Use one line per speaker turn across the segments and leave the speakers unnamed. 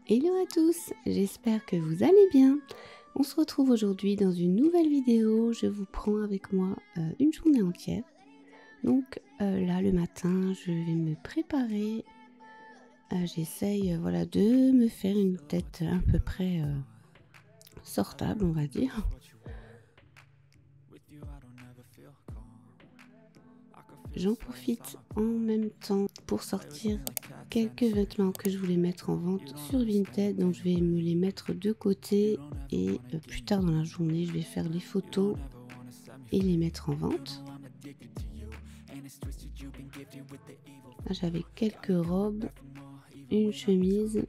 Hello à tous, j'espère que vous allez bien. On se retrouve aujourd'hui dans une nouvelle vidéo. Je vous prends avec moi une journée entière. Donc là le matin je vais me préparer. J'essaye voilà, de me faire une tête à peu près sortable, on va dire. J'en profite en même temps pour sortir quelques vêtements que je voulais mettre en vente sur Vinted. Donc je vais me les mettre de côté et plus tard dans la journée je vais faire les photos et les mettre en vente. Là j'avais quelques robes, une chemise.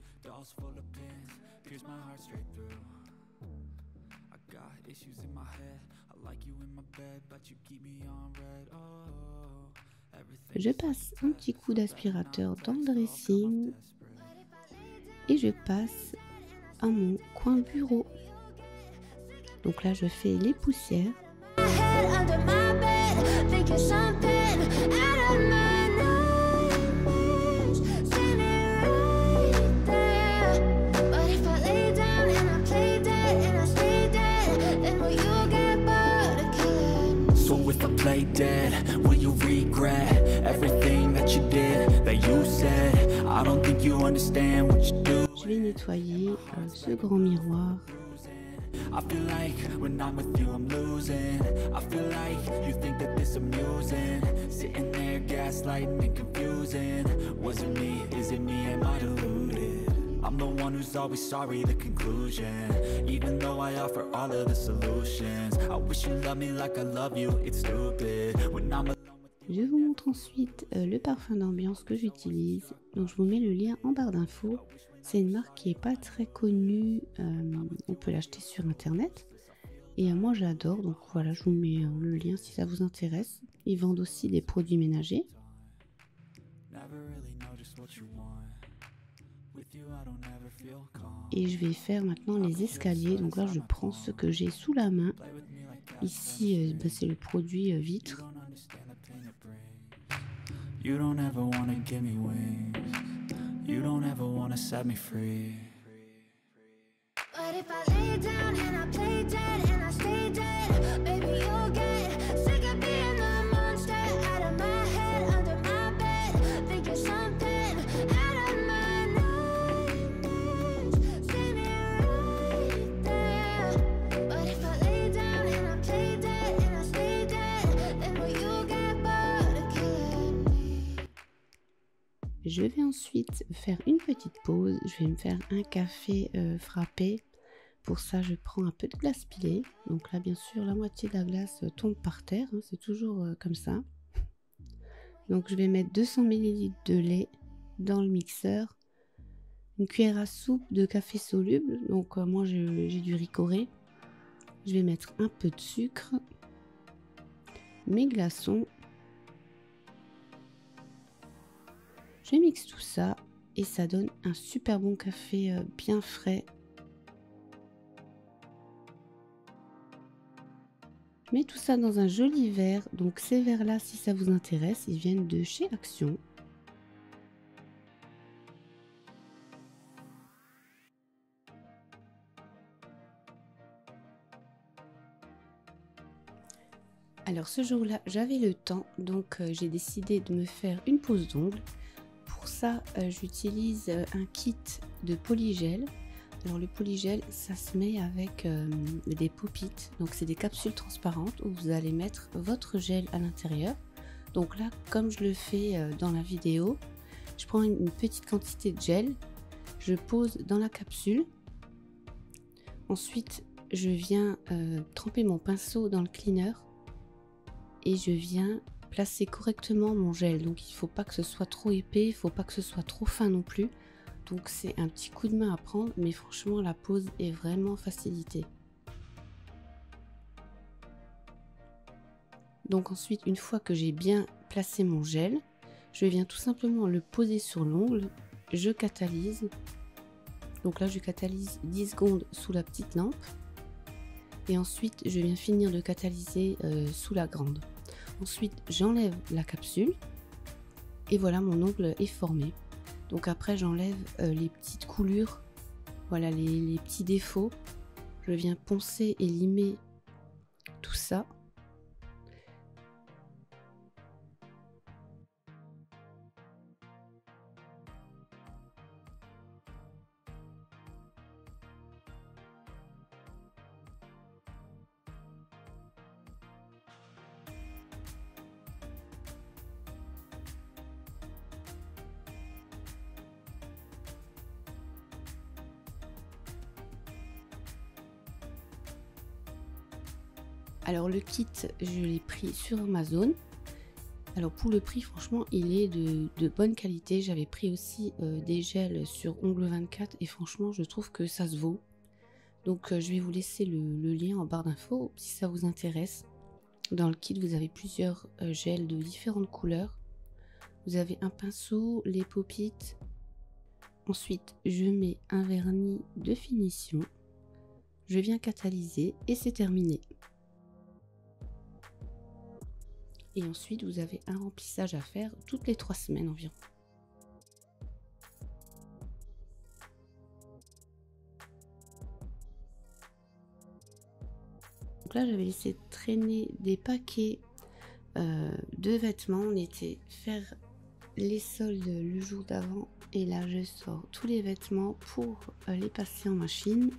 Je passe un petit coup d'aspirateur dans le dressing et je passe à mon coin bureau. Donc là je fais les poussières. Je vais nettoyer ce grand miroir. I feel like when I'm with you I'm losing. I feel like you think that this amusing. Sitting there gaslighting and confusing. Was it me? Is it me? Am I deluded? I'm the one who's always sorry, the conclusion. Even though I offer all of the solutions. I wish you loved me like I love you. It's stupid when I'm alone. Je vous montre ensuite le parfum d'ambiance que j'utilise. Donc je vous mets le lien en barre d'infos. C'est une marque qui n'est pas très connue. On peut l'acheter sur internet. Et moi j'adore. Donc voilà, je vous mets le lien si ça vous intéresse. Ils vendent aussi des produits ménagers. Et je vais faire maintenant les escaliers. Donc là je prends ce que j'ai sous la main. Ici c'est le produit vitre. You don't ever wanna give me wings. You don't ever wanna set me free. But if I lay down and I play dead and I stay dead, baby you'll get sick of being the monster out of my head, under my bed, thinking something out of my nightmares. See me right there. But if I lay down and I play dead and I stay dead, then will you get bored of killing me? Je vais ensuite faire une petite pause. Je vais me faire un café frappé. Pour ça, je prends un peu de glace pilée. Donc là, bien sûr, la moitié de la glace tombe par terre. Hein, c'est toujours comme ça. Donc je vais mettre 200 ml de lait dans le mixeur. Une cuillère à soupe de café soluble. Donc moi, j'ai du Ricoré. Je vais mettre un peu de sucre. Mes glaçons. Je mixe tout ça et ça donne un super bon café bien frais. Je mets tout ça dans un joli verre. Donc ces verres là, si ça vous intéresse, ils viennent de chez Action. Alors ce jour-là, j'avais le temps, donc j'ai décidé de me faire une pose d'ongles. Pour ça, j'utilise un kit de polygel. Alors le polygel, ça se met avec des pop-it. Donc c'est des capsules transparentes où vous allez mettre votre gel à l'intérieur. Donc là, comme je le fais dans la vidéo, je prends une petite quantité de gel. Je pose dans la capsule. Ensuite, je viens tremper mon pinceau dans le cleaner. Et je viens placer correctement mon gel. Donc il ne faut pas que ce soit trop épais, il ne faut pas que ce soit trop fin non plus. Donc c'est un petit coup de main à prendre, mais franchement la pose est vraiment facilitée. Donc ensuite, une fois que j'ai bien placé mon gel, je viens tout simplement le poser sur l'ongle, je catalyse. Donc là je catalyse 10 secondes sous la petite lampe.
Et ensuite, je viens finir de catalyser sous la grande. Ensuite, j'enlève la capsule. Et voilà, mon ongle est formé. Donc après, j'enlève les petites coulures. Voilà, les petits défauts. Je viens poncer et limer tout ça. Alors le kit, je l'ai pris sur Amazon. Alors pour le prix, franchement, il est de bonne qualité. J'avais pris aussi des gels sur Ongle 24 et franchement, je trouve que ça se vaut. Donc je vais vous laisser le lien en barre d'infos si ça vous intéresse. Dans le kit, vous avez plusieurs gels de différentes couleurs. Vous avez un pinceau, les pop-it. Ensuite, je mets un vernis de finition. Je viens catalyser et c'est terminé. Et ensuite, vous avez un remplissage à faire toutes les 3 semaines environ. Donc là, j'avais laissé traîner des paquets de vêtements. On était faire les soldes le jour d'avant. Et là, je sors tous les vêtements pour les passer en machine.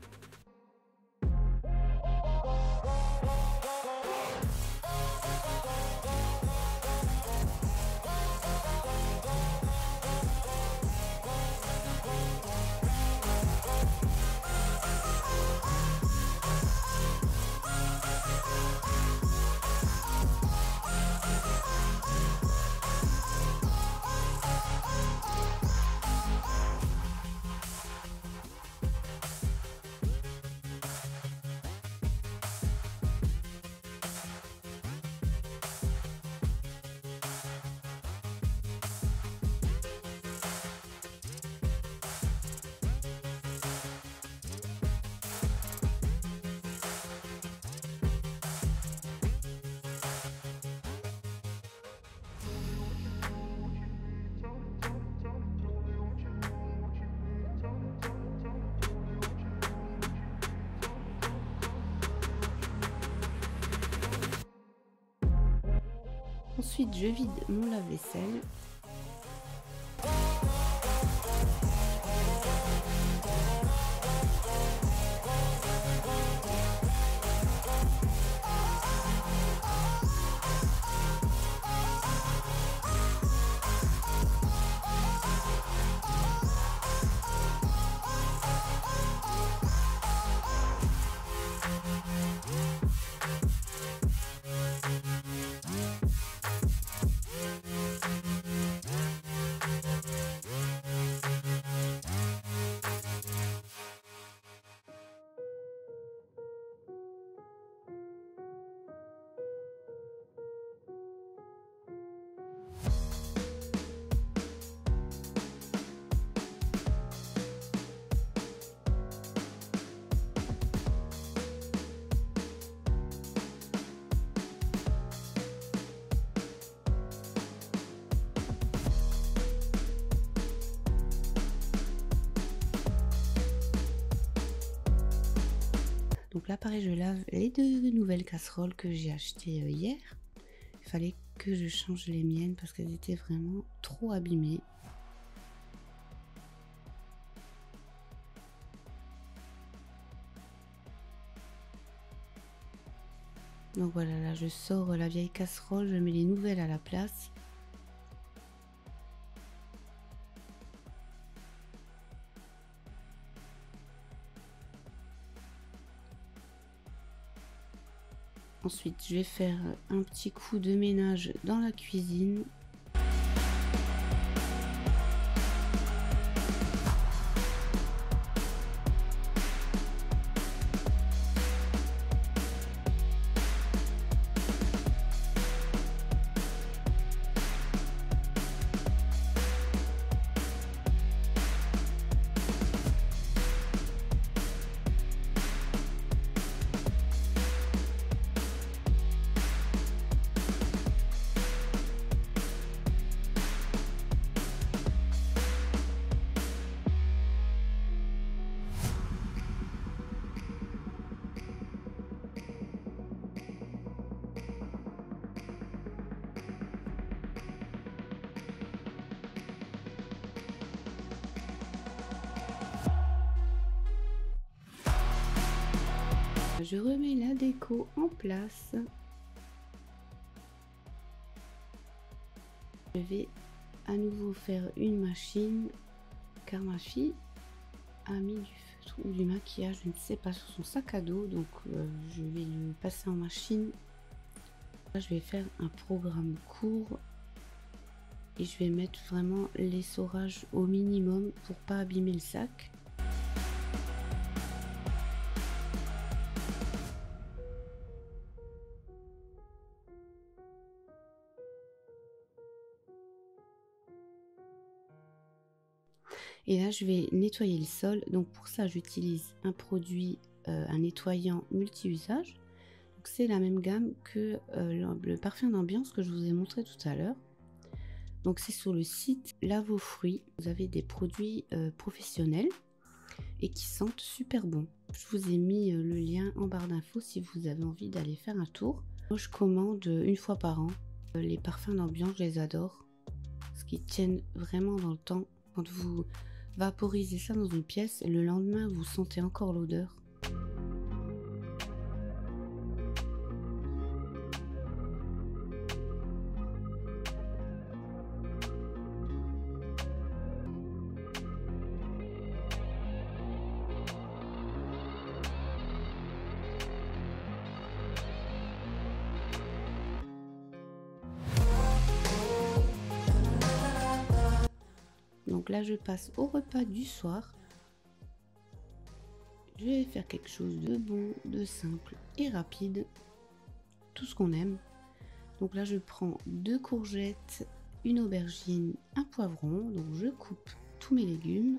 Ensuite, je vide mon lave-vaisselle. Donc là pareil, je lave les 2 nouvelles casseroles que j'ai achetées hier. Il fallait que je change les miennes parce qu'elles étaient vraiment trop abîmées. Donc voilà, là je sors la vieille casserole, je mets les nouvelles à la place. Ensuite, je vais faire un petit coup de ménage dans la cuisine. Je remets la déco en place. Je vais à nouveau faire une machine car ma fille a mis du feutre ou du maquillage, je ne sais pas, sur son sac à dos, donc je vais le passer en machine. Là, je vais faire un programme court et je vais mettre vraiment l'essorage au minimum pour pas abîmer le sac. Et là, je vais nettoyer le sol. Donc pour ça, j'utilise un produit, un nettoyant multi-usage. C'est la même gamme que le parfum d'ambiance que je vous ai montré tout à l'heure. Donc c'est sur le site Lave aux fruits. Vous avez des produits professionnels et qui sentent super bon. Je vous ai mis le lien en barre d'infos si vous avez envie d'aller faire un tour. Moi, je commande une fois par an. Les parfums d'ambiance, je les adore. Parce qu'ils tiennent vraiment dans le temps. Quand vous vaporisez ça dans une pièce, le lendemain, vous sentez encore l'odeur. Donc là, je passe au repas du soir. Je vais faire quelque chose de bon, de simple et rapide. Tout ce qu'on aime. Donc là, je prends 2 courgettes, une aubergine, un poivron. Donc je coupe tous mes légumes.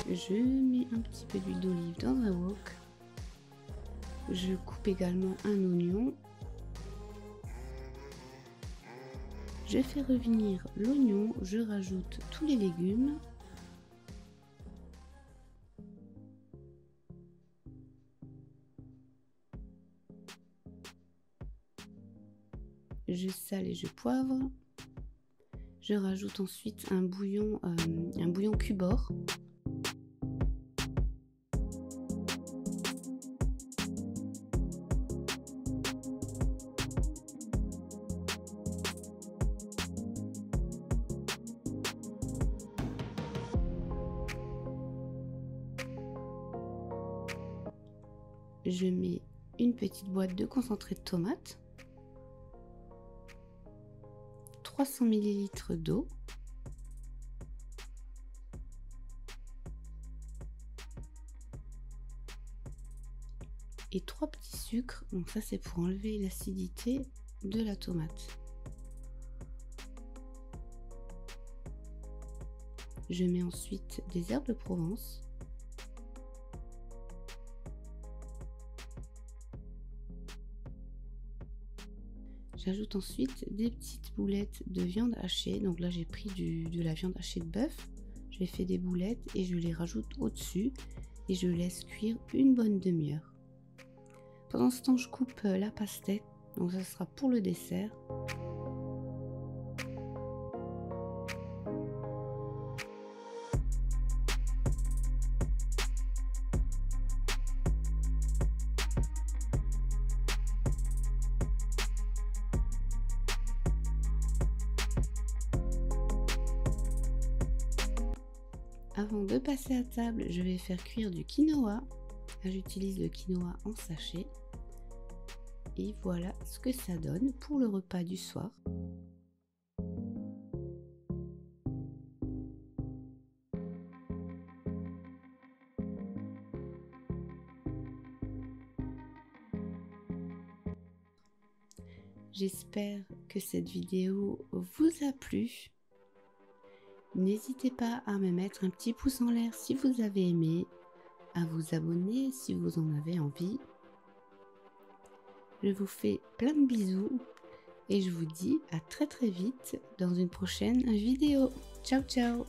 Je mets un petit peu d'huile d'olive dans un wok. Je coupe également un oignon. Je fais revenir l'oignon, je rajoute tous les légumes. Je sale et je poivre. Je rajoute ensuite un bouillon Cubord. Je mets une petite boîte de concentré de tomate, 300 ml d'eau, et 3 petits sucres. Donc ça, c'est pour enlever l'acidité de la tomate. Je mets ensuite des herbes de Provence. J'ajoute ensuite des petites boulettes de viande hachée. Donc là, j'ai pris de la viande hachée de bœuf. Je les fais des boulettes et je les rajoute au-dessus. Et je laisse cuire une bonne demi-heure. Pendant ce temps, je coupe la pastèque. Donc ça sera pour le dessert. Avant de passer à table, je vais faire cuire du quinoa. Là, j'utilise le quinoa en sachet. Et voilà ce que ça donne pour le repas du soir. J'espère que cette vidéo vous a plu. N'hésitez pas à me mettre un petit pouce en l'air si vous avez aimé, à vous abonner si vous en avez envie. Je vous fais plein de bisous et je vous dis à très vite dans une prochaine vidéo. Ciao ciao!